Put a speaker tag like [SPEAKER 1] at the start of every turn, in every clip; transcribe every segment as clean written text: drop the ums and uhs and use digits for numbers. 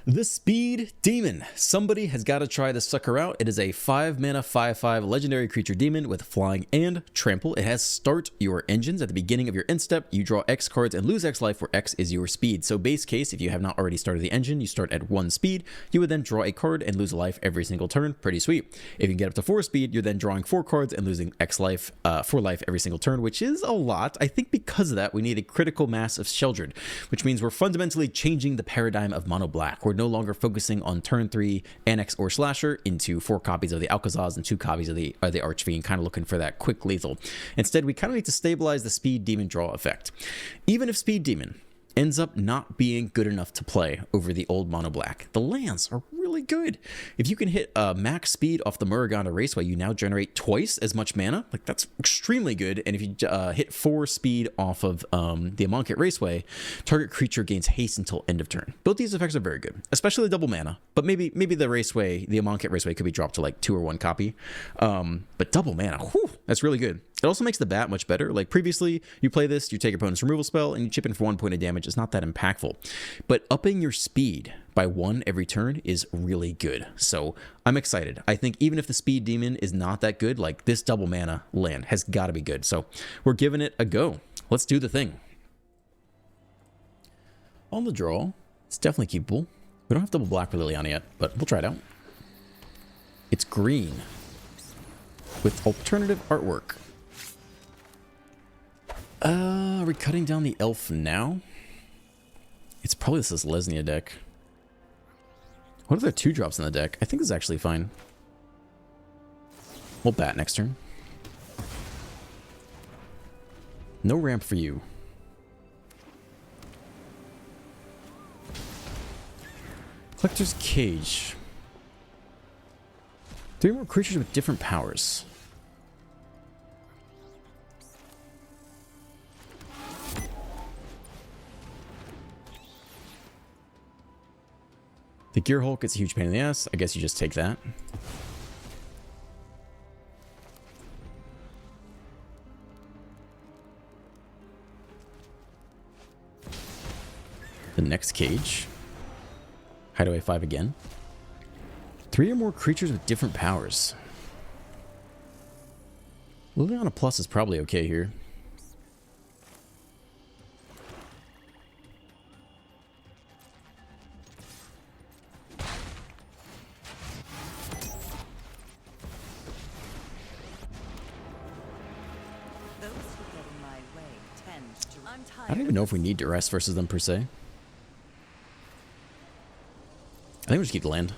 [SPEAKER 1] The Speed Demon. Somebody has got to try this sucker out. It is a 5 mana 5/5 legendary creature demon with flying and trample. It has start your engines. At the beginning of your end step, you draw X cards and lose X life, where X is your speed. So base case, if you have not already started the engine, you start at 1 speed. You would then draw a card and lose a life every single turn. Pretty sweet. If you can get up to 4 speed, you're then drawing 4 cards and losing X life, 4 life every single turn, which is a lot. I think because of that, we need a critical mass of Sheldred, which means we're fundamentally changing the paradigm of mono black. We're no longer focusing on turn 3 Annex or Slasher into 4 copies of the Alcazaz and 2 copies of the Archfiend, kind of looking for that quick lethal. Instead, we kind of need to stabilize the Speed Demon draw effect. Even if Speed Demon ends up not being good enough to play over the old mono black, the lands are really good. If you can hit max speed off the Muruganda Raceway, you now generate twice as much mana. Like, that's extremely good. And if you hit 4 speed off of the Amonkhet Raceway, target creature gains haste until end of turn. Both these effects are very good, especially the double mana. But maybe the Raceway, the Amonkhet Raceway, could be dropped to like 2 or 1 copy. But double mana, whew, that's really good. It also makes the bat much better. Like previously, you play this, you take your opponent's removal spell, and you chip in for 1 point of damage. It's not that impactful. But upping your speed by 1 every turn is really good. So I'm excited. I think even if the Speed Demon is not that good, like this double mana land has got to be good. So we're giving it a go. Let's do the thing. On the draw, it's definitely keepable. We don't have double black for Liliana yet, but we'll try it out. It's green with alternative artwork. Are we cutting down the elf now? It's probably this Lesnia deck. What are the 2-drops in the deck? I think this is actually fine. We'll bat next turn. No ramp for you. Collector's Cage. 3 more creatures with different powers. The Gear Hulk is a huge pain in the ass. I guess you just take that. The next cage. Hideaway 5 again. 3 or more creatures with different powers. Liliana Plus is probably okay here. I don't even know if we need Duress versus them per se. I think we'll just keep the land.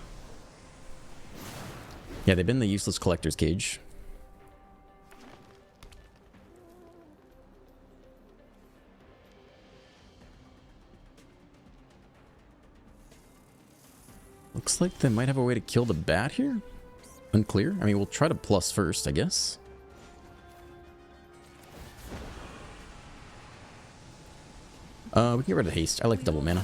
[SPEAKER 1] Yeah, they've been the useless Collector's Cage. Looks like they might have a way to kill the bat here. Unclear. I mean, we'll try to plus first, I guess. We can get rid of haste. I like the double mana.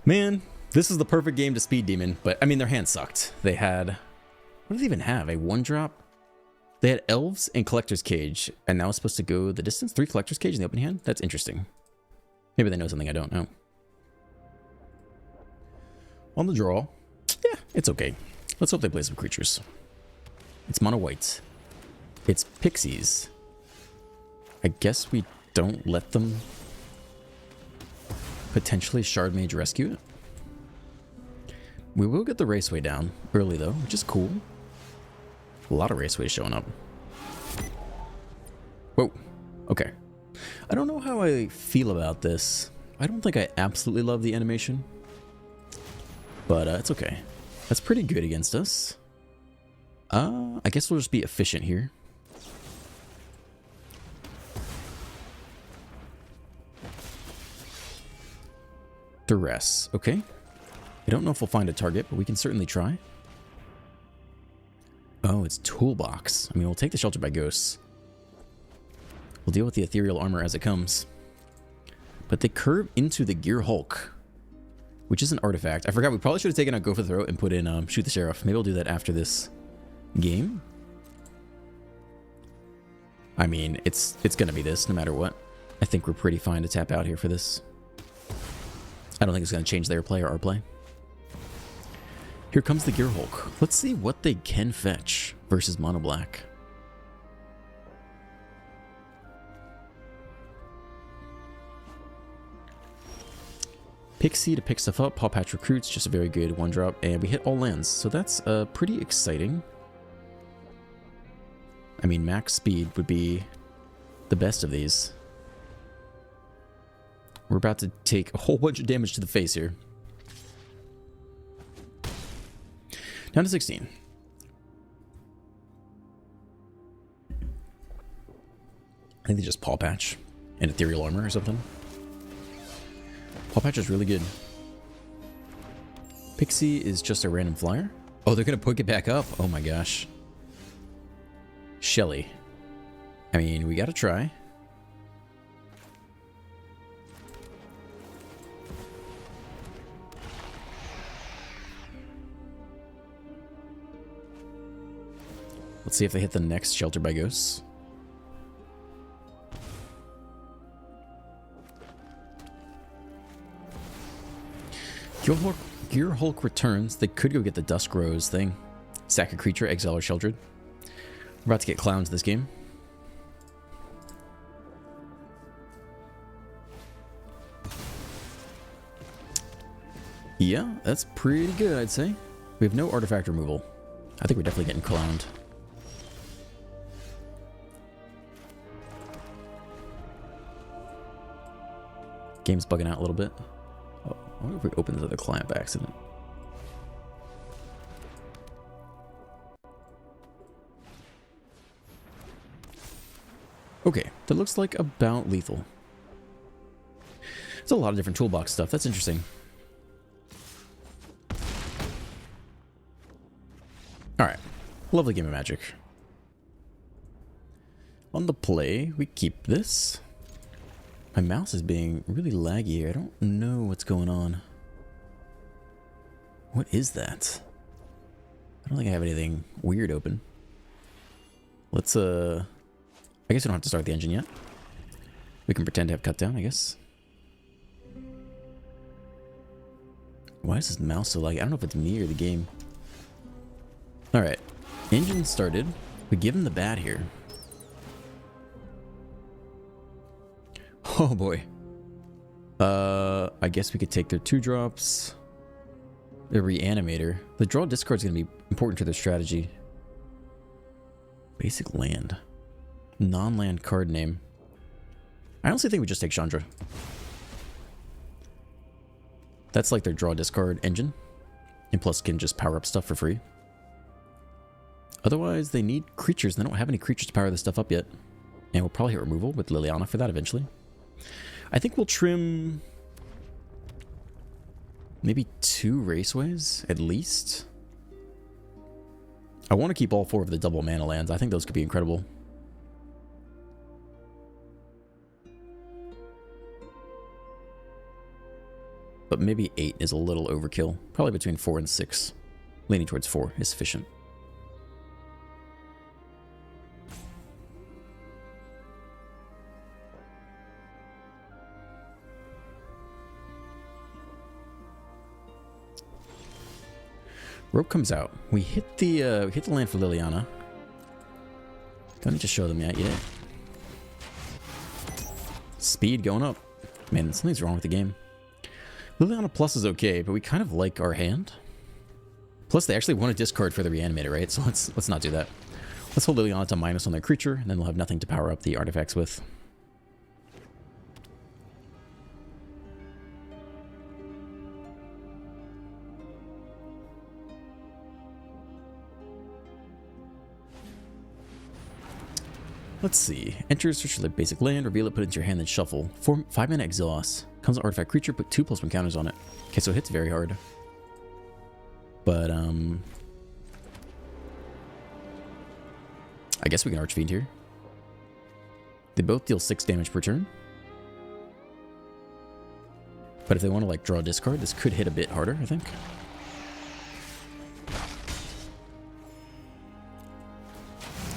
[SPEAKER 1] Man, this is the perfect game to Speed Demon, but I mean, their hand sucked. They had... What do they even have? A 1-drop? They had Elves and Collector's Cage, and now it's supposed to go the distance? 3 Collector's Cage in the opening hand? That's interesting. Maybe they know something I don't know. On the draw, yeah, it's okay. Let's hope they play some creatures. It's mono white. It's pixies. I guess we don't let them potentially Shard Mage rescue it. We will get the Raceway down early though, which is cool. A lot of Raceways showing up. Whoa. Okay. I don't know how I feel about this. I don't think I absolutely love the animation. But it's okay. That's pretty good against us. I guess we'll just be efficient here. Duress. Okay. I don't know if we'll find a target, but we can certainly try. Oh, it's Toolbox. I mean, we'll take the Shelter by Ghosts. We'll deal with the Ethereal Armor as it comes. But they curve into the Gear Hulk, which is an artifact. I forgot, we probably should have taken out Go for the Throat and put in Shoot the Sheriff. Maybe I'll do that after this game. I mean, it's gonna be this no matter what. I think we're pretty fine to tap out here for this. I don't think it's gonna change their play or our play. Here comes the Gear Hulk. Let's see what they can fetch versus Mono Black. Pixie to pick stuff up. Paw Patch Recruits, just a very good one drop, and we hit all lands, so that's pretty exciting. I mean, max speed would be the best of these. We're about to take a whole bunch of damage to the face here. Down to 16. I think they just Paw Patch and Ethereal Armor or something. Paw Patch is really good. Pixie is just a random flyer. Oh, they're going to pick it back up. Oh my gosh. Shelly. I mean, we got to try. Let's see if they hit the next Shelter by Ghosts. Gear Hulk returns. They could go get the Dusk Rose thing. Sack a creature, exile or sheltered. We're about to get clowns this game. Yeah, that's pretty good, I'd say. We have no artifact removal. I think we're definitely getting clowned. Game's bugging out a little bit. Oh, I wonder if we open this other client by accident. Okay, that looks like about lethal. There's a lot of different toolbox stuff. That's interesting. Alright. Lovely game of Magic. On the play, we keep this. My mouse is being really laggy here. I don't know what's going on. What is that? I don't think I have anything weird open. Let's, I guess we don't have to start the engine yet. We can pretend to have cut down, I guess. Why is this mouse so laggy? I don't know if it's me or the game. Alright. Engine started. We give him the bat here. Oh boy. I guess we could take their 2-drops. The Reanimator. The draw discard is going to be important to their strategy. Basic land. Non-land card name. I honestly think we just take Chandra. That's like their draw discard engine. And plus can just power up stuff for free. Otherwise, they need creatures, and they don't have any creatures to power this stuff up yet. And we'll probably hit removal with Liliana for that eventually. I think we'll trim maybe 2 Raceways, at least. I want to keep all 4 of the double mana lands. I think those could be incredible. But maybe 8 is a little overkill. Probably between 4 and 6. Leaning towards 4 is sufficient. Rope comes out. We hit the land for Liliana. Don't need to show them yet. Speed going up. Man, something's wrong with the game. Liliana Plus is okay, but we kind of like our hand. Plus, they actually want to discard for the Reanimator, right? So let's not do that. Let's hold Liliana to minus on their creature, and then we'll have nothing to power up the artifacts with. Let's see. Enter, search for the basic land, reveal it, put it into your hand, then shuffle. 5 mana exhaust. Comes an artifact creature, put 2/+1 counters on it. Okay, so it hits very hard. But, I guess we can Archfiend here. They both deal 6 damage per turn. But if they want to, like, draw a discard, this could hit a bit harder, I think.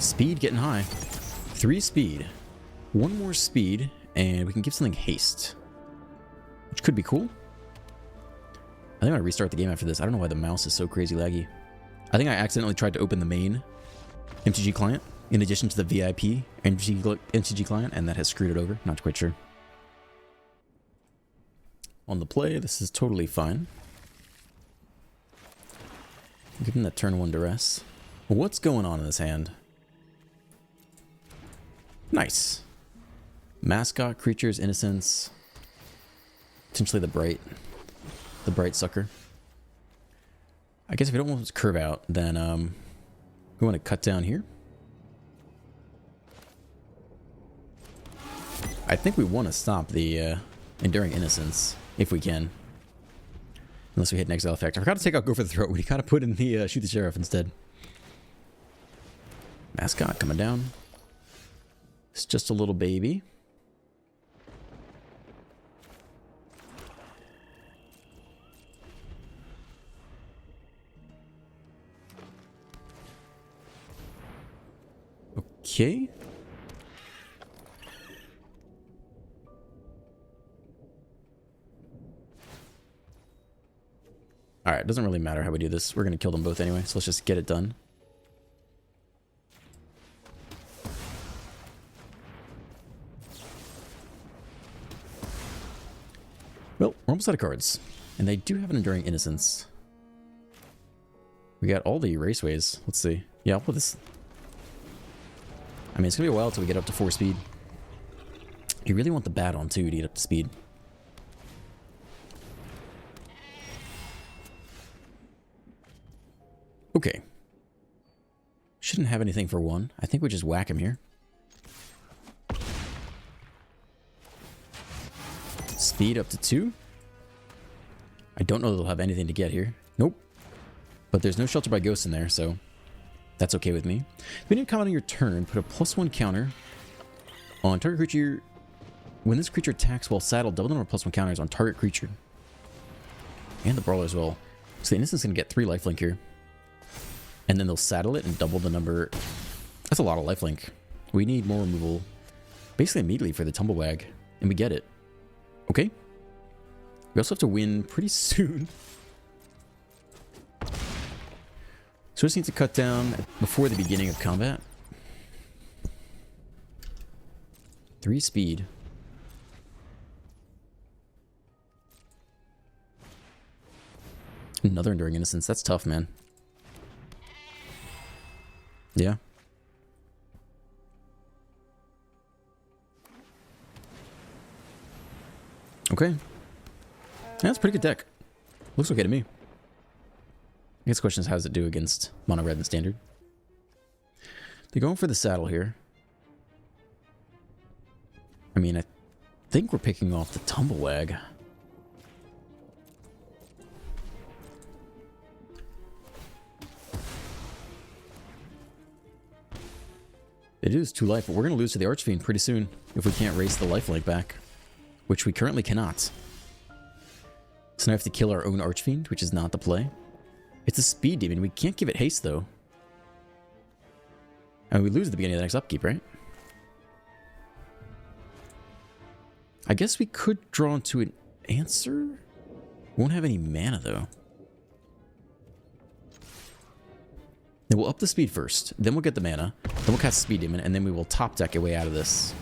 [SPEAKER 1] Speed getting high. 3 speed. 1 more speed, and we can give something haste. Which could be cool. I think I'm gonna restart the game after this. I don't know why the mouse is so crazy laggy. I think I accidentally tried to open the main MTG client in addition to the VIP MTG client, and that has screwed it over. Not quite sure. On the play, this is totally fine. Give him that turn 1 duress. What's going on in this hand? Nice. Mascot, creatures, innocence. Potentially the bright sucker. I guess if we don't want to curve out, then we want to cut down here. I think we want to stop the Enduring Innocence, if we can. Unless we hit an exile effect. I forgot to take out Go for the Throat. We gotta put in the Shoot the Sheriff instead. Mascot coming down. It's just a little baby. Okay. Alright, it doesn't really matter how we do this. We're going to kill them both anyway, so let's just get it done. Well, we're almost out of cards. And they do have an Enduring Innocence. We got all the raceways. Let's see. Yeah, I'll put this... I mean, it's going to be a while until we get up to 4 speed. You really want the bat on, too, to get up to speed. Okay. Shouldn't have anything for 1. I think we just whack him here. Speed up to 2. I don't know that they'll have anything to get here. Nope. But there's no Shelter by Ghost in there, so that's okay with me. When you comment on your turn, put a +1 counter on target creature. When this creature attacks while saddled, double the number of +1 counters on target creature. And the Brawler as well. So the Innocent's going to get 3 lifelink here. And then they'll saddle it and double the number. That's a lot of lifelink. We need more removal basically immediately for the Tumblewag. And we get it. Okay. We also have to win pretty soon. So we just need to cut down before the beginning of combat. 3 speed. Another Enduring Innocence. That's tough, man. Yeah. Okay. Yeah, that's a pretty good deck. Looks okay to me. I guess the question is, how does it do against mono red and standard? They're going for the saddle here. I mean, I think we're picking off the Tumblewag. It is 2 life, but we're going to lose to the Archfiend pretty soon if we can't race the lifelink back, which we currently cannot. So now we have to kill our own Archfiend, which is not the play. It's a speed demon. We can't give it haste, though. And we lose at the beginning of the next upkeep, right? I guess we could draw into an answer. Won't have any mana, though. Then we'll up the speed first. Then we'll get the mana. Then we'll cast Speed Demon, and then we will top deck a way out of this.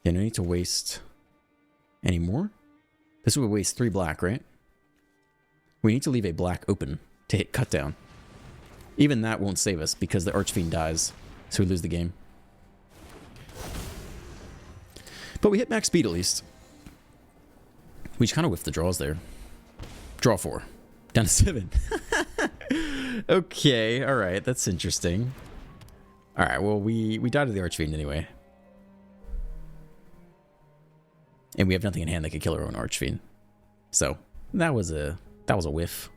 [SPEAKER 1] Yeah, no need to waste any more. This would waste 3 black, right? We need to leave a black open to hit cut down. Even that won't save us because the Archfiend dies, so we lose the game. But we hit max speed at least. We just kind of whiffed the draws there. Draw 4. Down to 7. Okay, alright, that's interesting. Alright, well, we died to the Archfiend anyway. And we have nothing in hand that could kill our own Archfiend. So, that was a whiff.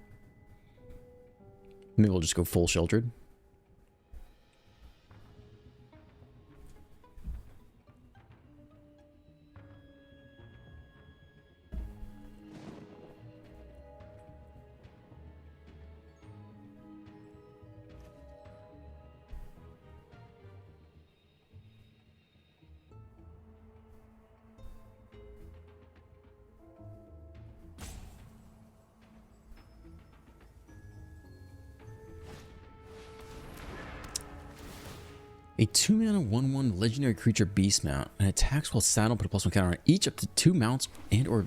[SPEAKER 1] Maybe we'll just go full sheltered. A 2-mana 1/1 legendary creature beast mount. And attacks while saddled, put a +1 counter on each up to 2 mounts and or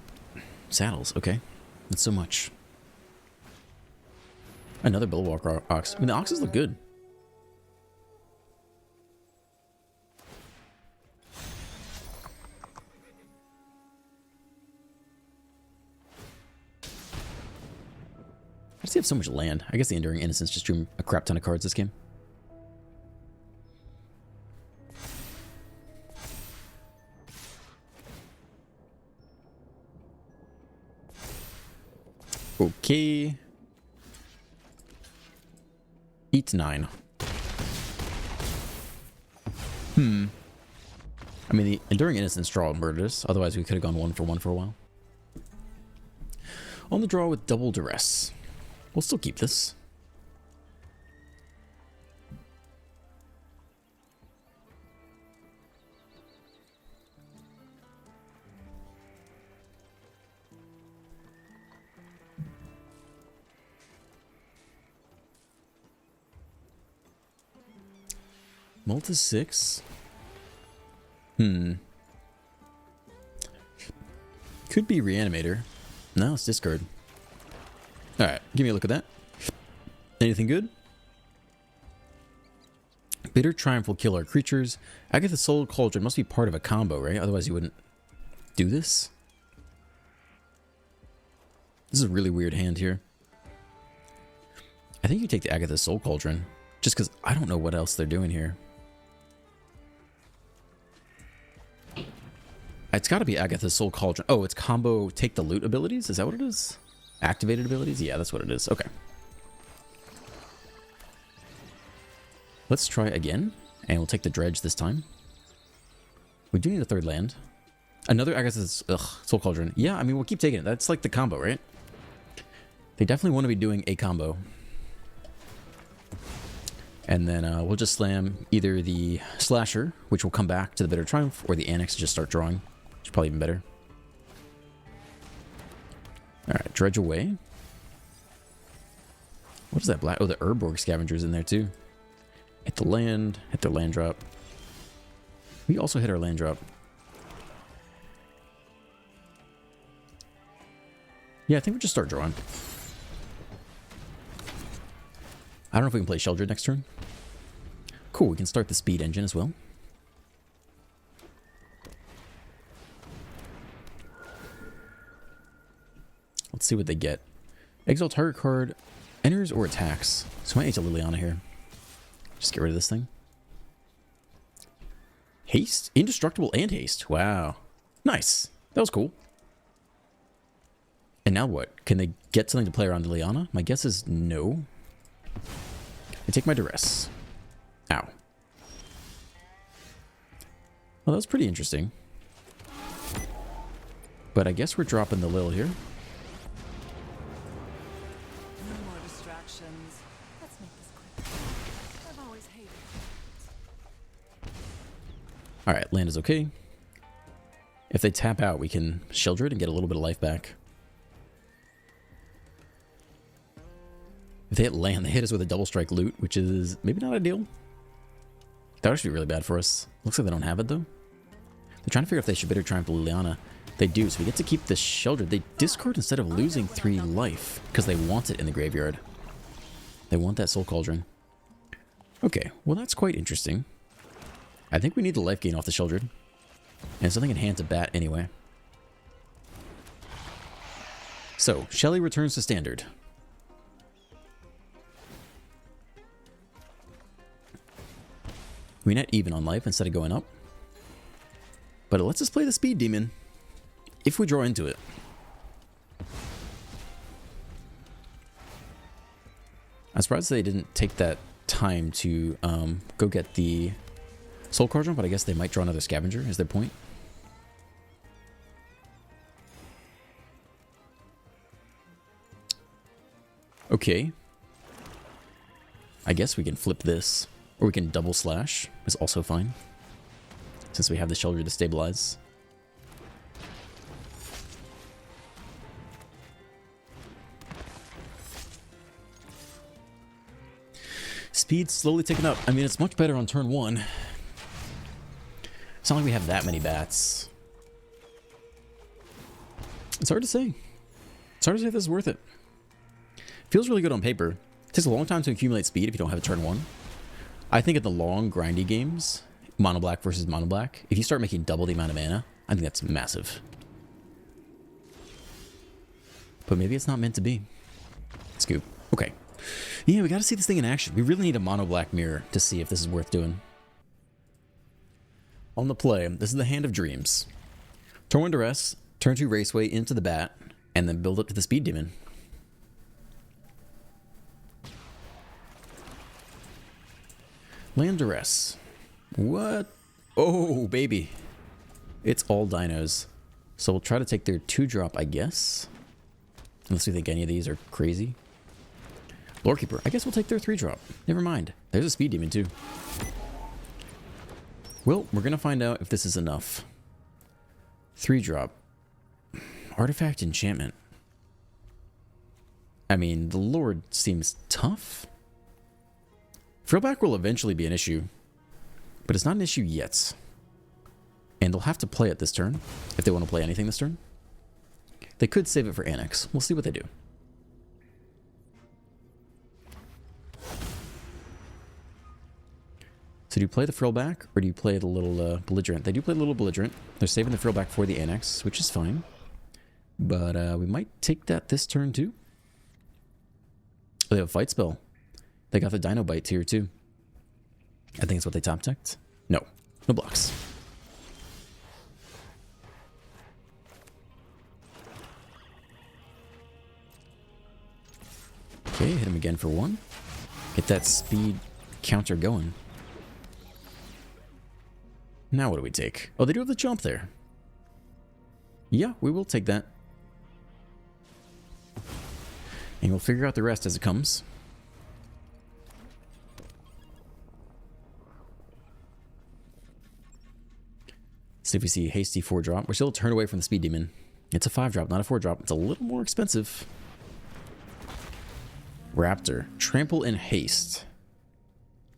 [SPEAKER 1] saddles. Okay. That's so much. Another Billwalker Ox. I mean, the Oxes look good. I just have so much land. I guess the Enduring Innocence just drew a crap ton of cards this game. Okay. Eat 9. I mean, the Enduring Innocence draw murdered us. Otherwise, we could have gone 1-for-1 for a while. On the draw with double duress. We'll still keep this. Multi 6. Could be Reanimator. No, it's discard. Alright, give me a look at that. Anything good? Bitter Triumph will kill our creatures. Agatha's Soul Cauldron must be part of a combo, right? Otherwise you wouldn't do this. This is a really weird hand here. I think you take the Agatha's Soul Cauldron. Just because I don't know what else they're doing here. It's got to be Agatha's Soul Cauldron. Oh, it's combo take the loot abilities? Is that what it is? Activated abilities? Yeah, that's what it is. Okay. Let's try again. And we'll take the Dredge this time. We do need a third land. Another Agatha's Soul Cauldron. Yeah, I mean, we'll keep taking it. That's like the combo, right? They definitely want to be doing a combo. And then we'll just slam either the Slasher, which will come back to the Bitter Triumph, or the Annex to just start drawing. Which is probably even better. Alright, Dredge away. What is that black? Oh, the Urborg Scavenger's in there too. Hit the land. Hit their land drop. We also hit our land drop. Yeah, I think we'll just start drawing. I don't know if we can play Sheldred next turn. Cool, we can start the speed engine as well. Let's see what they get. Exile target card enters or attacks. So I might need to Liliana here. Just get rid of this thing. Haste? Indestructible and haste. Wow. Nice. That was cool. And now what? Can they get something to play around Liliana? My guess is no. I take my duress. Ow. Well, that was pretty interesting. But I guess we're dropping the Lil here.
[SPEAKER 2] No more distractions. Let's make this quick. I've always hated it.
[SPEAKER 1] Alright, land is okay. If they tap out, we can Sheldred and get a little bit of life back. If they hit land, they hit us with a double strike loot, which is maybe not ideal. That would actually be really bad for us. Looks like they don't have it, though. They're trying to figure out if they should Bitter Triumph Liliana. They do, so we get to keep this Sheldred. They discard instead of losing 3 life, because they want it in the graveyard. They want that Soul Cauldron. Okay, well that's quite interesting. I think we need the life gain off the Sheldred. And something in hand to bat anyway. So, Shelly returns to standard. We net even on life instead of going up. But it lets us play the Speed Demon if we draw into it. I'm surprised they didn't take that time to go get the Soul Cauldron, but I guess they might draw another Scavenger, is their point. Okay. I guess we can flip this. Or we can double slash, is also fine. Since we have the Sheldred to stabilize. Speed slowly ticking up. I mean, it's much better on turn 1. It's not like we have that many bats. It's hard to say. It's hard to say if this is worth it. Feels really good on paper. It takes a long time to accumulate speed if you don't have a turn 1. I think in the long, grindy games, mono black versus mono black, if you start making double the amount of mana, I think that's massive. But maybe it's not meant to be. Scoop. Okay. Yeah, we gotta see this thing in action. We really need a mono black mirror to see if this is worth doing. On the play, this is the Hand of Dreams. Turn 1 Duress, turn 2 Raceway into the bat, and then build up to the Speed Demon. Land Duress. What? Oh, baby. It's all dinos. So we'll try to take their 2-drop, I guess. Unless we think any of these are crazy. Lorekeeper. I guess we'll take their 3-drop. Never mind. There's a Speed Demon, too. Well, we're going to find out if this is enough. 3-drop. Artifact Enchantment. I mean, the Lord seems tough. Frillback will eventually be an issue, but it's not an issue yet. And they'll have to play it this turn, if they want to play anything this turn. They could save it for Annex. We'll see what they do. So do you play the Frillback, or do you play the little Belligerent? They do play the little Belligerent. They're saving the Frillback for the Annex, which is fine. But we might take that this turn, too. Oh, they have a Fight spell. They got the Dino Bite here, too. I think it's what they top decked. No. No blocks. Okay, hit him again for 1. Get that speed counter going. Now what do we take? Oh, they do have the jump there. Yeah, we will take that. And we'll figure out the rest as it comes. See if we see a hasty 4-drop. We're still a turn away from the Speed Demon. It's a 5-drop, not a 4-drop. It's a little more expensive. Raptor. Trample and Haste.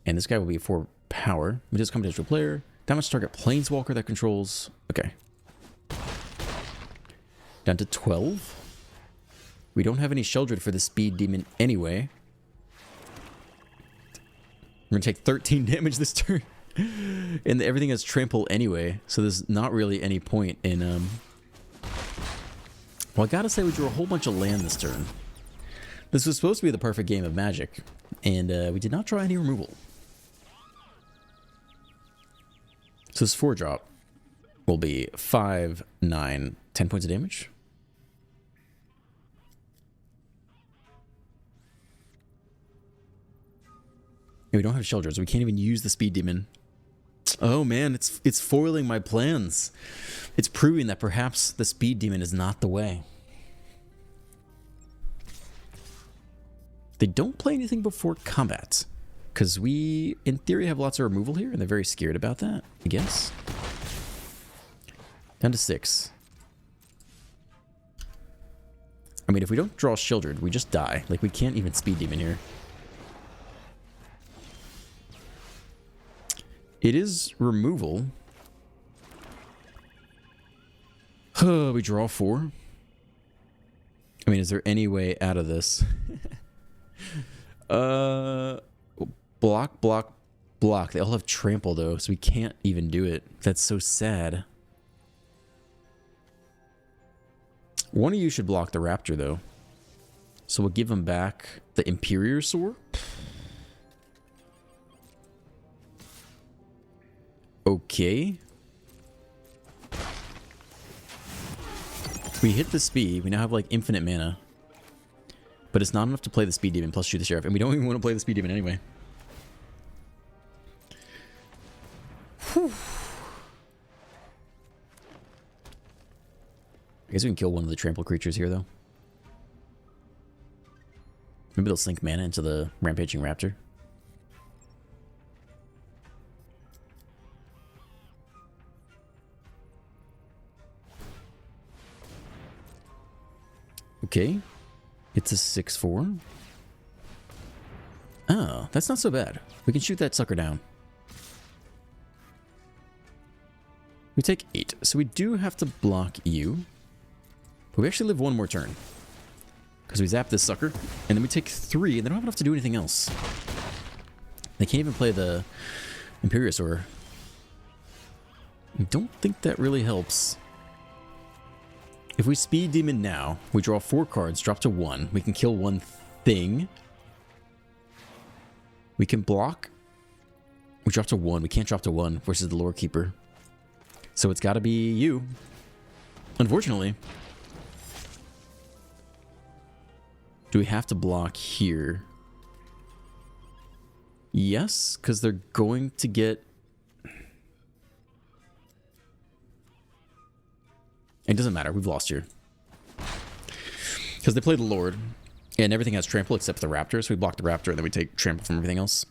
[SPEAKER 1] And this guy will be 4 power. We just come to player. Damage target Planeswalker that controls. Okay. Down to 12. We don't have any Sheldred for the Speed Demon anyway. We're going to take 13 damage this turn. And everything has trample anyway, so there's not really any point in well, I gotta say we drew a whole bunch of land this turn. This was supposed to be the perfect game of Magic, and we did not draw any removal. So this 4-drop will be 5, 9, 10 points of damage. And we don't have Sheldred, so we can't even use the Speed Demon. Oh man, it's foiling my plans. It's proving that perhaps the Speed Demon is not the way. They don't play anything before combat, because we, in theory, have lots of removal here, and they're very scared about that, I guess. Down to 6. I mean, if we don't draw Sheldred, we just die. Like, we can't even Speed Demon here. It is removal. We draw 4. I mean, is there any way out of this? Block, block, block. They all have trample, though, so we can't even do it. That's so sad. One of you should block the Raptor, though. So we'll give him back the Imperior Soar. Okay. We hit the speed. We now have like infinite mana. But it's not enough to play the Speed Demon plus shoot the Sheriff. And we don't even want to play the Speed Demon anyway. Whew. I guess we can kill one of the trample creatures here, though. Maybe they'll sink mana into the Rampaging Raptor. Okay. It's a 6/4. Oh, that's not so bad. We can shoot that sucker down. We take 8. So we do have to block you. But we actually live one more turn. Because we zap this sucker. And then we take 3, and they don't have enough to do anything else. They can't even play the Imperiosaur. I don't think that really helps. If we speed Demon now, we draw 4 cards, drop to 1. We can kill one thing. We can block. We drop to 1. We can't drop to 1 versus the Lore Keeper. So it's got to be you. Unfortunately. Do we have to block here? Yes, because they're going to get... It doesn't matter. We've lost here. Because they play the Lord, and everything has trample except the Raptor, so we block the Raptor, and then we take trample from everything else.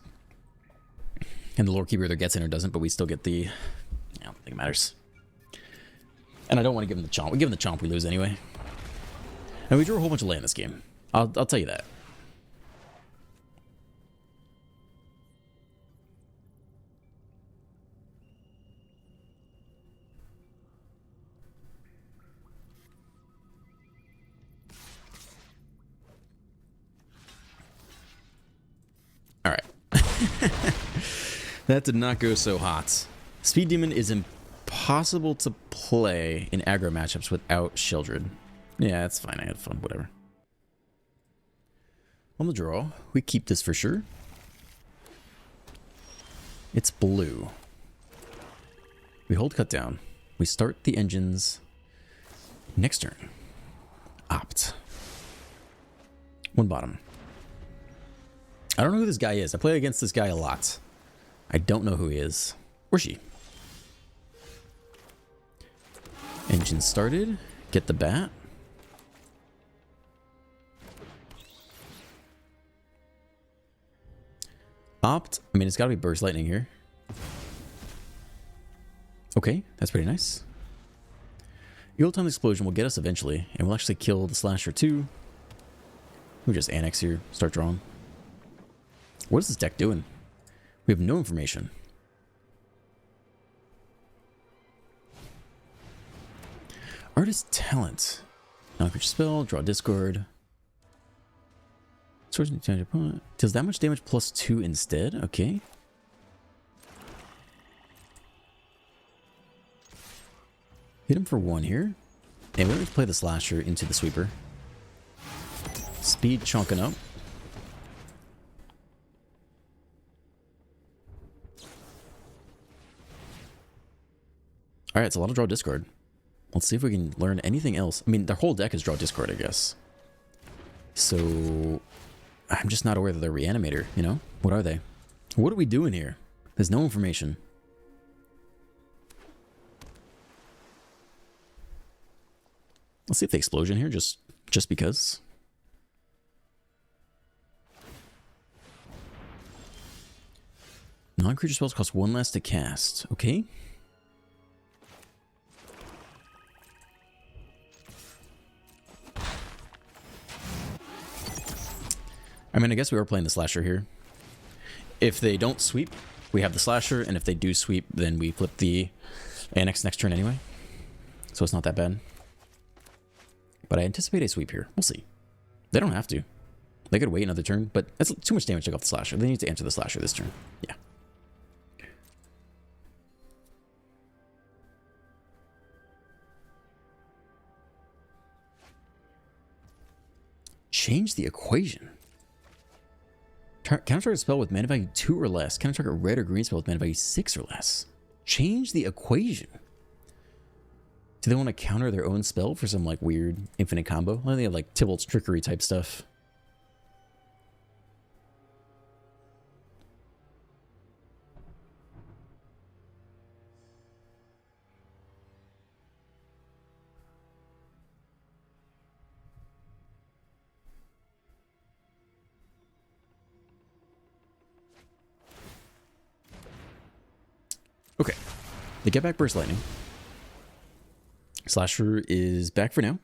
[SPEAKER 1] And the Lore Keeper either gets in or doesn't, but we still get the... I don't think it matters. And I don't want to give him the Chomp. We give him the Chomp, we lose anyway. And we drew a whole bunch of land in this game. I'll tell you that. All right. That did not go so hot. Speed Demon is impossible to play in aggro matchups without Sheldred. Yeah, that's fine. I had fun. Whatever. On the draw, we keep this for sure. It's blue. We hold cut down. We start the engines next turn. Opt. 1 bottom. I don't know who this guy is. I play against this guy a lot. I don't know who he is. Or she. Engine started. Get the bat. Opt. I mean, it's got to be Burst Lightning here. Okay, that's pretty nice. Eagle Time Explosion will get us eventually, and we'll actually kill the Slasher too. We'll just annex here, start drawing. What is this deck doing? We have no information. Artist Talent. Non-creature spell, draw discard. Source damage opponent. Deals that much damage plus 2 instead? Okay. Hit him for 1 here. And we don't need to play the Slasher into the Sweeper. Speed chunking up. Alright, it's a lot of draw discard. Let's see if we can learn anything else. I mean, their whole deck is draw discard, I guess. So... I'm just not aware that they're Reanimator, you know? What are they? What are we doing here? There's no information. Let's see if they Explosion here, just because. Non-creature spells cost 1 less to cast. Okay. I mean, I guess we are playing the Slasher here. If they don't sweep, we have the Slasher, and if they do sweep, then we flip the Annex next turn anyway. So it's not that bad. But I anticipate a sweep here. We'll see. They don't have to. They could wait another turn, but that's too much damage to go off the Slasher. They need to answer the Slasher this turn. Yeah. Change the equation. Counter target spell with mana value 2 or less. Counter target red or green spell with mana value 6 or less. Change the equation. Do they want to counter their own spell for some like weird infinite combo? Why do they have like Tybalt's Trickery type stuff? Okay, they get back Burst Lightning. Slasher is back for now.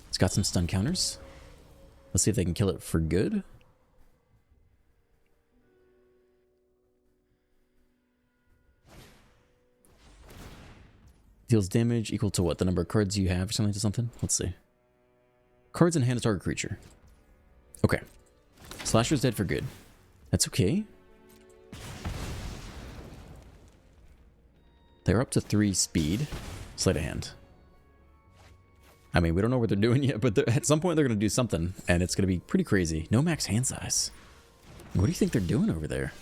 [SPEAKER 1] It's got some stun counters. Let's see if they can kill it for good. Deals damage equal to what? The number of cards you have or something to something? Let's see. Cards in hand of target creature. Okay. Slasher's dead for good. That's okay. They're up to 3 speed. Sleight of hand. I mean, we don't know what they're doing yet, but at some point they're going to do something, and it's going to be pretty crazy. No max hand size. What do you think they're doing over there?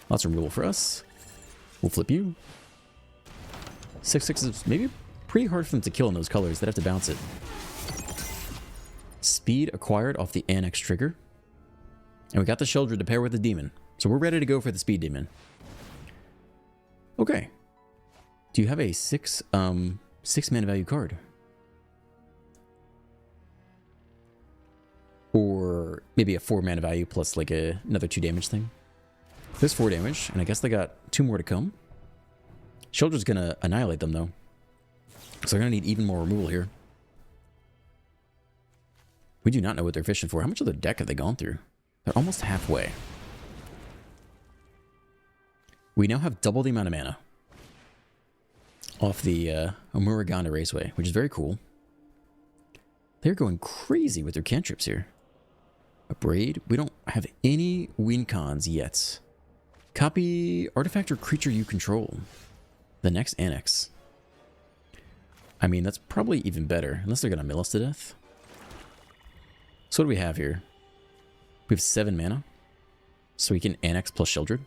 [SPEAKER 1] Lots of removal for us. We'll flip you. 6/6 is maybe pretty hard for them to kill in those colors. They'd have to bounce it. Speed acquired off the Annex trigger. And we got the Sheldred to pair with the demon. So we're ready to go for the speed demon. Okay. Do you have a 6 mana value card? Or maybe a 4 mana value plus like another 2 damage thing. There's 4 damage, and I guess they got 2 more to come. Sheldred's gonna annihilate them though. So they're gonna need even more removal here. We do not know what they're fishing for. How much of their deck have they gone through? They're almost halfway. We now have double the amount of mana off the Omuragana Raceway, which is very cool. They're going crazy with their cantrips here. A Braid. We don't have any win cons yet. Copy artifact or creature you control. The next Annex. I mean, that's probably even better, unless they're going to mill us to death. So what do we have here? We have 7 mana. So we can Annex plus Sheldred.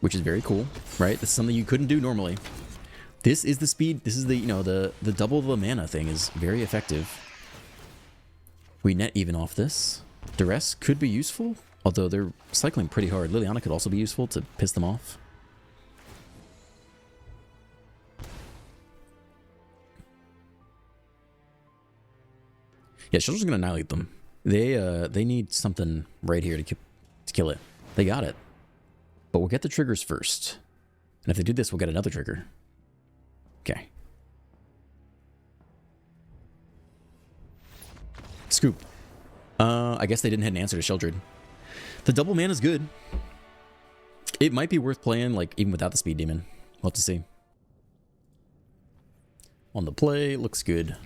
[SPEAKER 1] Which is very cool, right? This is something you couldn't do normally. This is the speed, this is the, you know, the double the mana thing is very effective. We net even off this. Duress could be useful, although they're cycling pretty hard. Liliana could also be useful to piss them off. Yeah, Sheldred's gonna annihilate them. They need something right here to kill it. They got it. But we'll get the triggers first. And if they do this, we'll get another trigger. Okay. Scoop. I guess they didn't hit an answer to Sheldred. The double mana is good. It might be worth playing, like, even without the speed demon. We'll have to see. On the play, looks good.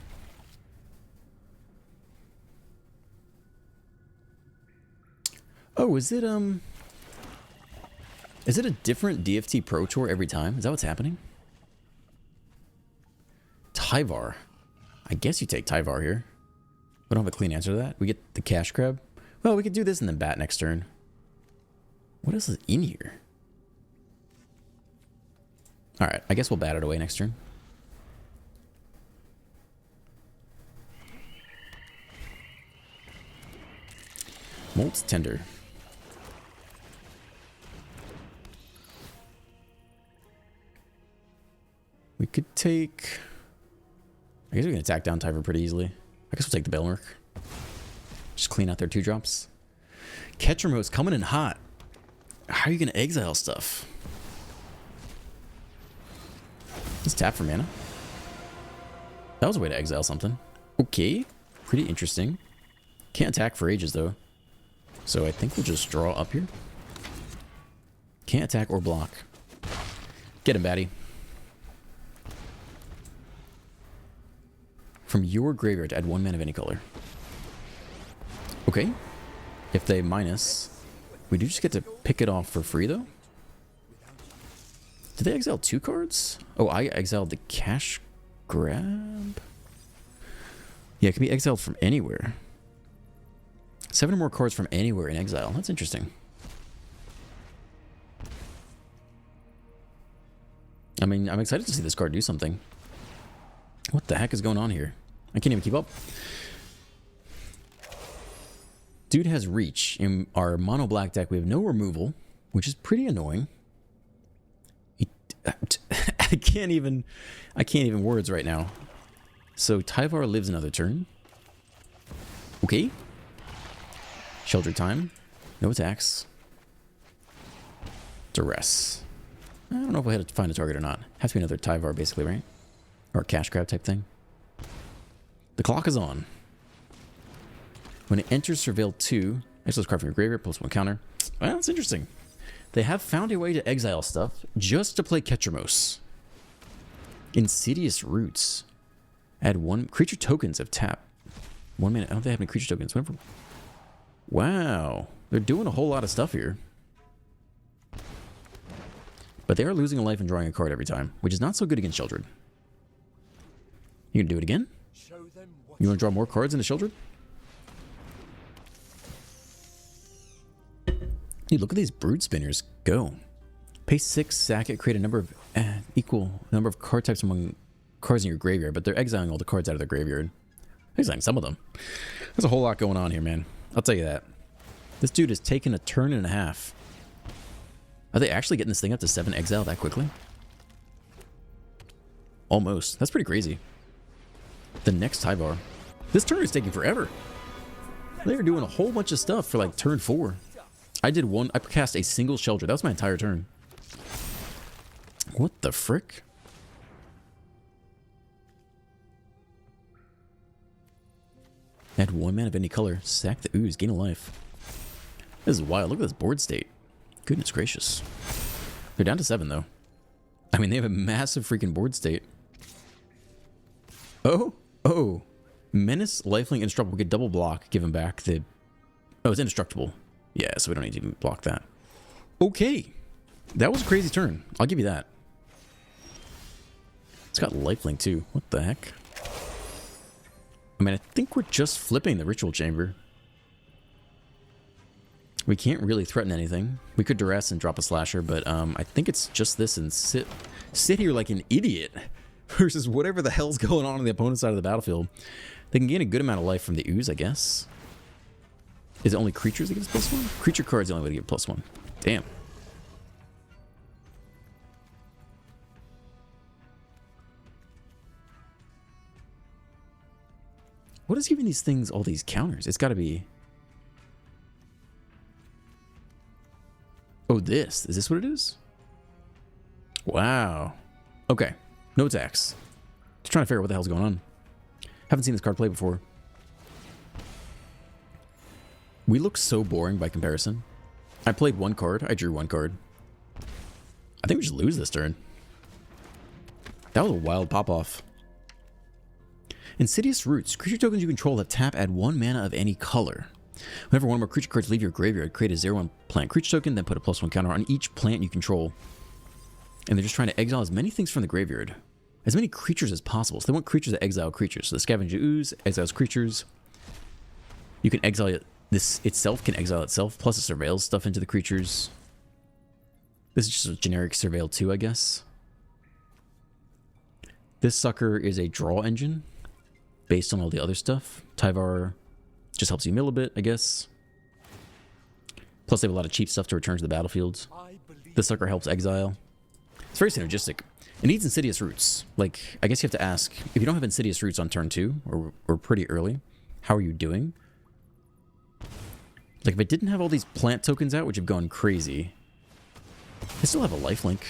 [SPEAKER 1] Oh, is it a different DFT Pro Tour every time? Is that what's happening? Tyvar. I guess you take Tyvar here. We don't have a clean answer to that. We get the Cash Crab. Well, we could do this and then bat next turn. What else is in here? Alright, I guess we'll bat it away next turn. Molt's Tender. We could take... I guess we can attack down Tyver pretty easily. I guess we'll take the Belmerk. Just clean out their 2-drops. Ketchermos coming in hot. How are you going to exile stuff? Let's tap for mana. That was a way to exile something. Okay. Pretty interesting. Can't attack for ages, though. So I think we'll just draw up here. Can't attack or block. Get him, baddie. From your graveyard to add 1 mana of any color. Okay. If they minus, we do just get to pick it off for free, though. Did they exile 2 cards? Oh, I exiled the Cash Grab. Yeah, it can be exiled from anywhere. 7 or more cards from anywhere in exile. That's interesting. I mean, I'm excited to see this card do something. What the heck is going on here? I can't even keep up. Dude has reach. In our mono black deck, we have no removal, which is pretty annoying. I can't even words right now. So Tyvar lives another turn. Okay. Sheldred time. No attacks. Duress. I don't know if we had to find a target or not. Has to be another Tyvar, basically, right? Or a Cash Grab type thing. The clock is on. When it enters Surveil 2, exile card from your graveyard, plus 1 counter. Well, that's interesting. They have found a way to exile stuff just to play Ketchermos. Insidious Roots. Add 1 creature tokens of tap. 1 minute. I don't think they have any creature tokens. Whenever... Wow. They're doing a whole lot of stuff here. But they are losing a life and drawing a card every time, which is not so good against Sheldred. You gonna do it again? You want to draw more cards into Sheldred? Dude, look at these brood spinners go. Pay 6, sack it, create a number of equal number of card types among cards in your graveyard, but they're exiling all the cards out of their graveyard. Exiling some of them. There's a whole lot going on here, man. I'll tell you that. This dude has taken a turn and a half. Are they actually getting this thing up to 7 exile that quickly? Almost. That's pretty crazy. The next Tyvar. This turn is taking forever. They're doing a whole bunch of stuff for like turn 4. I cast a single Sheldred. That was my entire turn. What the frick? Add 1 mana of any color. Sack the ooze. Gain a life. This is wild. Look at this board state. Goodness gracious. They're down to 7 though. I mean, they have a massive freaking board state. Oh. Menace, lifelink, indestructible. Get double block. Give him back the... Oh, it's indestructible. Yeah, so we don't need to even block that. Okay. That was a crazy turn. I'll give you that. It's got lifelink too. What the heck? I mean, I think we're just flipping the ritual chamber. We can't really threaten anything. We could duress and drop a slasher, but I think it's just this and sit here like an idiot versus whatever the hell's going on the opponent's side of the battlefield. They can gain a good amount of life from the ooze, I guess. Is it only creatures that give us +1? Creature cards the only way to get +1. Damn. What is giving these things all these counters? It's got to be... Oh, this. Is this what it is? Wow. Okay. No attacks. Just trying to figure out what the hell's going on. Haven't seen this card play before. We look so boring by comparison. I played 1 card. I drew 1 card. I think we should lose this turn. That was a wild pop-off. Insidious Roots. Creature tokens you control that tap, add 1 mana of any color. Whenever one or more creature cards leave your graveyard, create a 0/1 plant creature token, then put a +1 counter on each plant you control. And they're just trying to exile as many things from the graveyard. As many creatures as possible. So they want creatures that exile creatures. So the Scavenger Ooze exiles creatures. You can exile it. This itself can exile itself, plus it surveils stuff into the creatures. This is just a generic surveil 2, I guess. This sucker is a draw engine based on all the other stuff. Tyvar just helps you mill a bit, I guess. Plus they have a lot of cheap stuff to return to the battlefield. This sucker helps exile. It's very synergistic. It needs Insidious Roots. Like, I guess you have to ask, if you don't have Insidious Roots on turn 2, or pretty early, how are you doing? Like, if it didn't have all these plant tokens out, which have gone crazy, I still have a lifelink.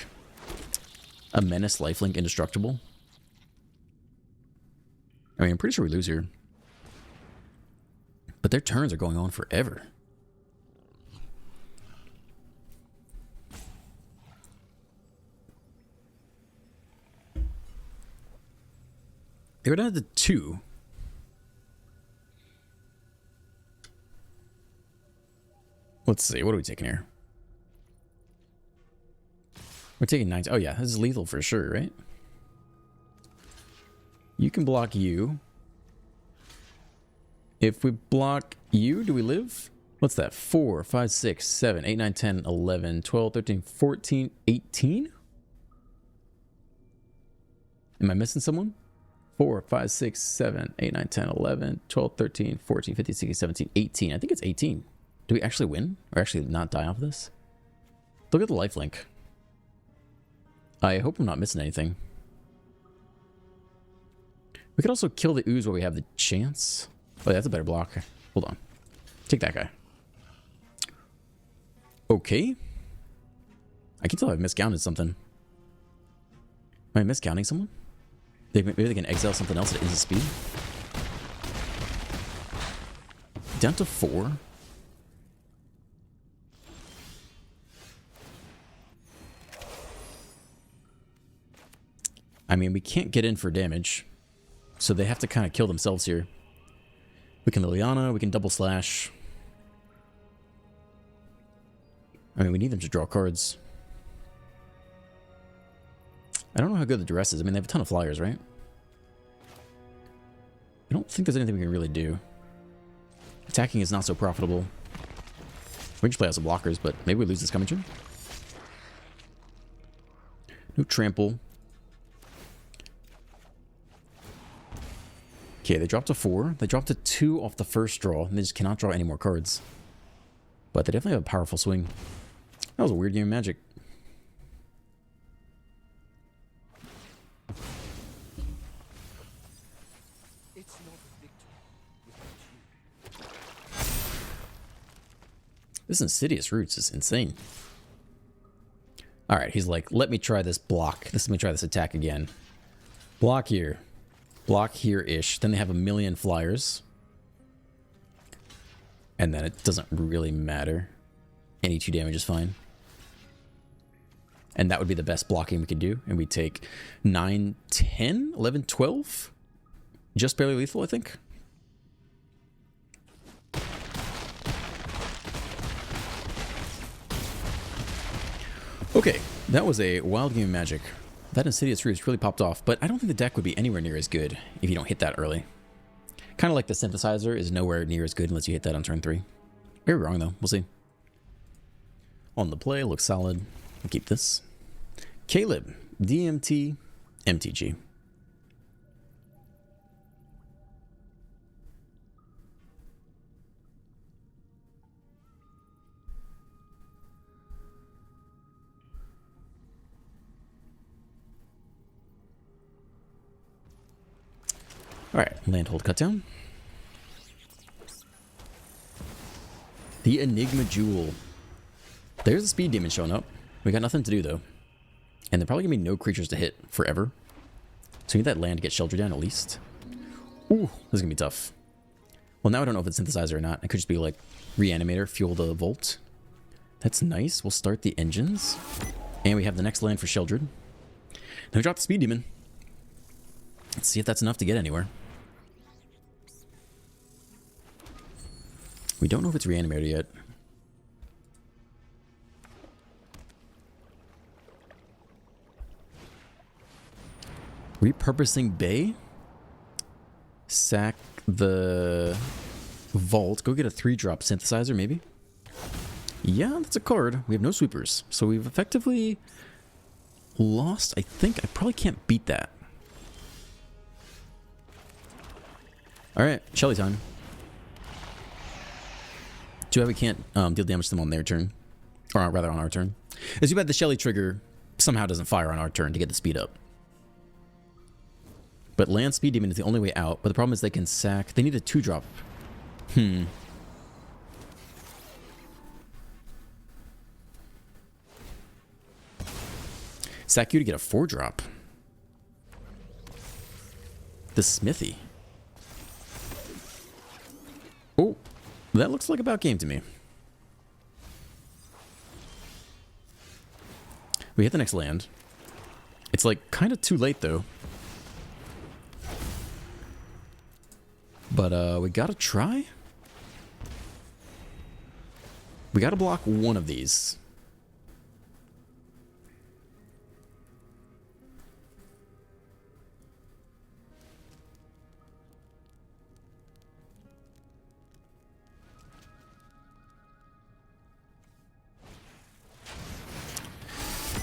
[SPEAKER 1] A Menace lifelink, indestructible. I mean, I'm pretty sure we lose here. But their turns are going on forever. They were down to 2. Let's see, what are we taking here? We're taking 9. Oh yeah, this is lethal for sure, right? You can block you. If we block you, do we live? What's that? 4, 5, 6, 7, 8, 9, 10, 11, 12, 13, 14, 18? Am I missing someone? 4, 5, 6, 7, 8, 9, 10, 11, 12, 13, 14, 15, 16, 17, 18. I think it's 18. Do we actually win? Or actually not die off this? Look at the lifelink. I hope I'm not missing anything. We could also kill the ooze while we have the chance. Oh, that's a better block. Hold on. Take that guy. Okay. I can tell I've miscounted something. Am I miscounting someone? Maybe they can exile something else at instant speed. Down to 4. I mean, we can't get in for damage. So they have to kind of kill themselves here. We can Liliana, we can double slash. I mean, we need them to draw cards. I don't know how good the duress is. I mean, they have a ton of flyers, right? I don't think there's anything we can really do. Attacking is not so profitable. We can just play out some blockers, but maybe we lose this coming turn. No trample. Okay, they dropped to 4. They dropped to 2 off the first draw, and they just cannot draw any more cards. But they definitely have a powerful swing. That was a weird game of Magic. This Insidious Roots is insane. Alright, he's like, let me try this block. Let me try this attack again. Block here. Block here-ish. Then they have a million flyers. And then it doesn't really matter. Any 2 damage is fine. And that would be the best blocking we could do. And we take 9, 10, 11, 12? Just barely lethal, I think. Okay, that was a wild game of Magic. That Insidious Roots really popped off, but I don't think the deck would be anywhere near as good if you don't hit that early. Kind of like the Synthesizer is nowhere near as good unless you hit that on turn 3. Very wrong, though. We'll see. On the play, looks solid. We'll keep this. Caleb, DMT, MTG. Alright, land hold cut down. The Enigma Jewel. There's a speed demon showing up. We got nothing to do though. And there probably gonna be no creatures to hit forever. So we need that land to get shelter down at least. Ooh, this is gonna be tough. Well, now I don't know if it's Synthesizer or not. It could just be like Reanimator, Fuel the Volt. That's nice. We'll start the engines. And we have the next land for Sheldred. Then we drop the speed demon. Let's see if that's enough to get anywhere. We don't know if it's Reanimator yet. Repurposing Bay. Sack the Vault. Go get a 3-drop Synthesizer, maybe? Yeah, that's a card. We have no sweepers. So we've effectively lost. I think I probably can't beat that. Alright, Shelly time. Too bad we can't deal damage to them on their turn. Or rather on our turn. It's too bad the Shelly trigger somehow doesn't fire on our turn to get the speed up. But land speed demon is the only way out. But the problem is they can sack. They need a 2-drop. Sack you to get a 4-drop. The Smithy. Oh, that looks like about game to me. We hit the next land. It's like kind of too late though. But we gotta try. We gotta block one of these.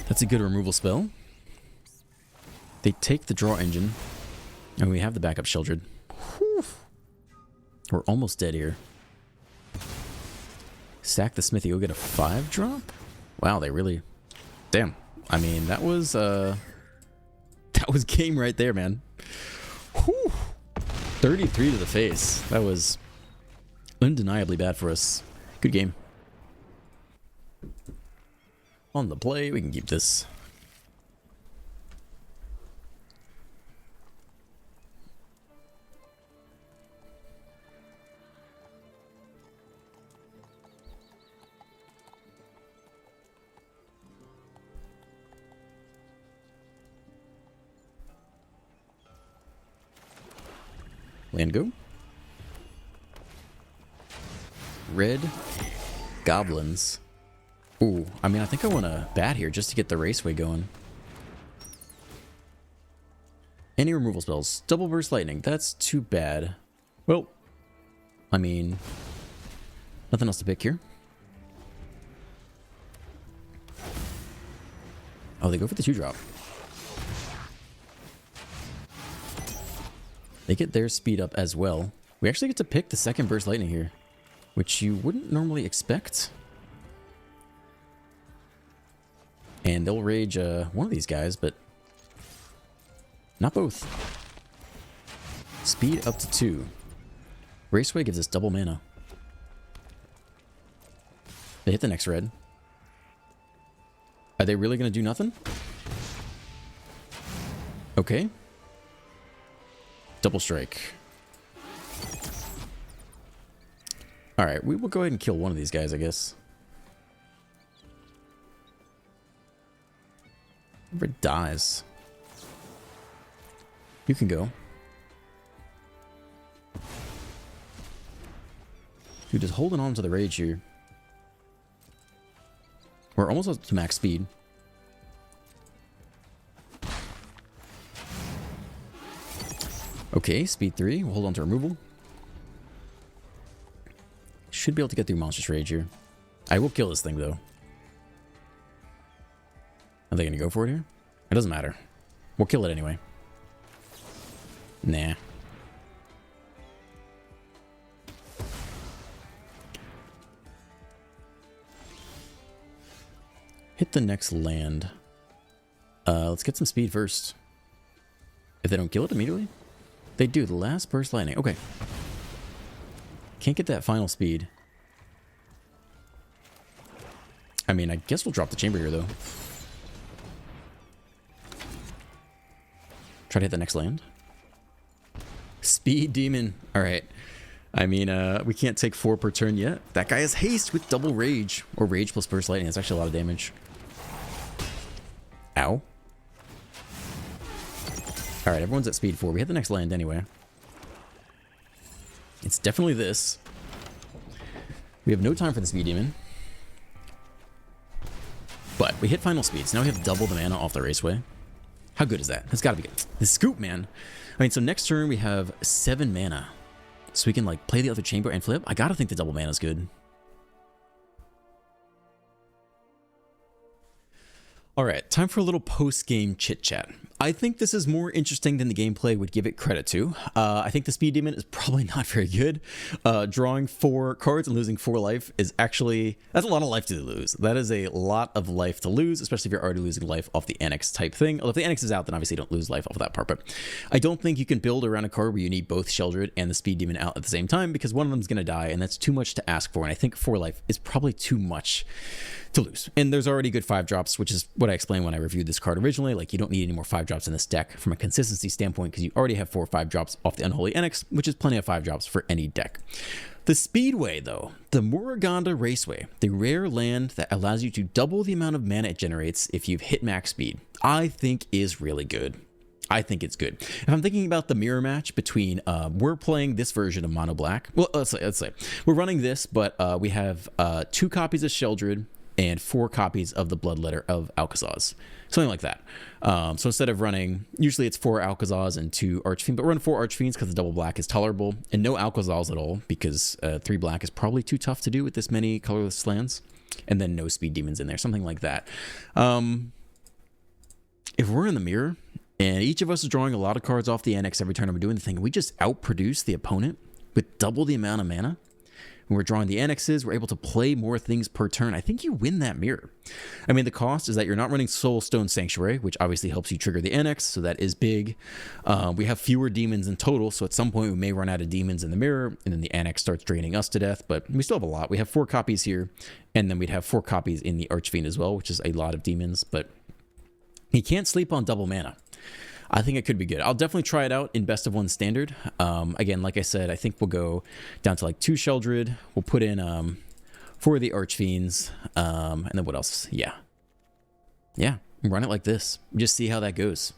[SPEAKER 1] That's a good removal spell. They take the draw engine. And we have the backup Sheldred. Whew. We're almost dead here. Sack the Smithy. Go get a 5-drop? Wow, they really... Damn. I mean, that was game right there, man. Whew. 33 to the face. That was undeniably bad for us. Good game. On the play, we can keep this. Land go. Red goblins. Ooh, I mean, I think I want to bat here just to get the raceway going. Any removal spells. Double burst lightning. That's too bad. Well, I mean, nothing else to pick here. Oh, they go for the 2-drop. They get their speed up as well. We actually get to pick the second burst lightning here, which you wouldn't normally expect. And they'll rage one of these guys, but not both. Speed up to 2. Raceway gives us double mana. They hit the next red. Are they really going to do nothing? Okay. Double strike. Alright, we will go ahead and kill one of these guys, I guess. Whoever dies. You can go. Dude, just holding on to the rage here. We're almost up to max speed. Okay, speed 3. We'll hold on to removal. Should be able to get through Monstrous Rage here. I will kill this thing, though. Are they going to go for it here? It doesn't matter. We'll kill it anyway. Nah. Hit the next land. Let's get some speed first. If they don't kill it immediately? They do. The last burst lightning. Okay. Can't get that final speed. I mean, I guess we'll drop the chamber here, though. Try to hit the next land. Speed demon. Alright. I mean, we can't take 4 per turn yet. That guy has haste with double rage. Or rage plus burst lightning. That's actually a lot of damage. Ow. Alright, everyone's at speed 4. We hit the next land anyway. It's definitely this. We have no time for the speed demon. But we hit final speed, so now we have double the mana off the raceway. How good is that? That's gotta be good. The scoop, man. I mean, so next turn we have 7 mana. So we can, like, play the other chamber and flip. I gotta think the double mana is good. Alright, time for a little post-game chit-chat. I think this is more interesting than the gameplay would give it credit to. I think the Speed Demon is probably not very good. Drawing 4 cards and losing 4 life is actually... That's a lot of life to lose. That is a lot of life to lose, especially if you're already losing life off the Annex type thing. Although if the Annex is out, then obviously you don't lose life off of that part. But I don't think you can build around a card where you need both Sheldred and the Speed Demon out at the same time, because one of them is going to die, and that's too much to ask for. And I think 4 life is probably too much to lose. And there's already good 5-drops, which is what I explained when I reviewed this card originally. Like, you don't need any more 5-drops in this deck from a consistency standpoint, because you already have 4 or 5-drops off the Unholy Annex, which is plenty of 5-drops for any deck. The Speedway, though, the Moraganda Raceway, the rare land that allows you to double the amount of mana it generates if you've hit max speed, I think is really good. I think it's good. If I'm thinking about the mirror match between, we're playing this version of Mono Black. Well, let's say we're running this, but we have 2 copies of Sheldred and 4 copies of the Bloodletter of Alcazaz. Something like that. So instead of running, usually it's 4 Alcazaz and 2 Archfiends, but run 4 Archfiends because the double black is tolerable, and no Alcazaz at all, because 3 black is probably too tough to do with this many colorless lands, and then no speed demons in there, something like that. If we're in the mirror, and each of us is drawing a lot of cards off the Annex every turn and we're doing the thing, and we just outproduce the opponent with double the amount of mana, when we're drawing the Annexes, we're able to play more things per turn. I think you win that mirror. I mean, the cost is that you're not running Soulstone Sanctuary, which obviously helps you trigger the Annex, so that is big. We have fewer demons in total, so at some point we may run out of demons in the mirror, and then the Annex starts draining us to death, but we still have a lot. We have 4 copies here, and then we'd have 4 copies in the Archfiend as well, which is a lot of demons, but you can't sleep on double mana. I think it could be good. I'll definitely try it out in Best of 1 Standard. Again, like I said, I think we'll go down to like 2 Sheldred. We'll put in 4 of the Archfiends. And then what else? Yeah, run it like this. Just see how that goes.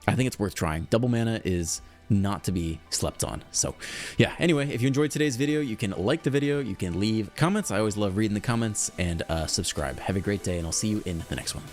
[SPEAKER 1] I think it's worth trying. Double mana is not to be slept on. So yeah, anyway, if you enjoyed today's video, you can like the video, you can leave comments. I always love reading the comments, and subscribe. Have a great day, and I'll see you in the next one.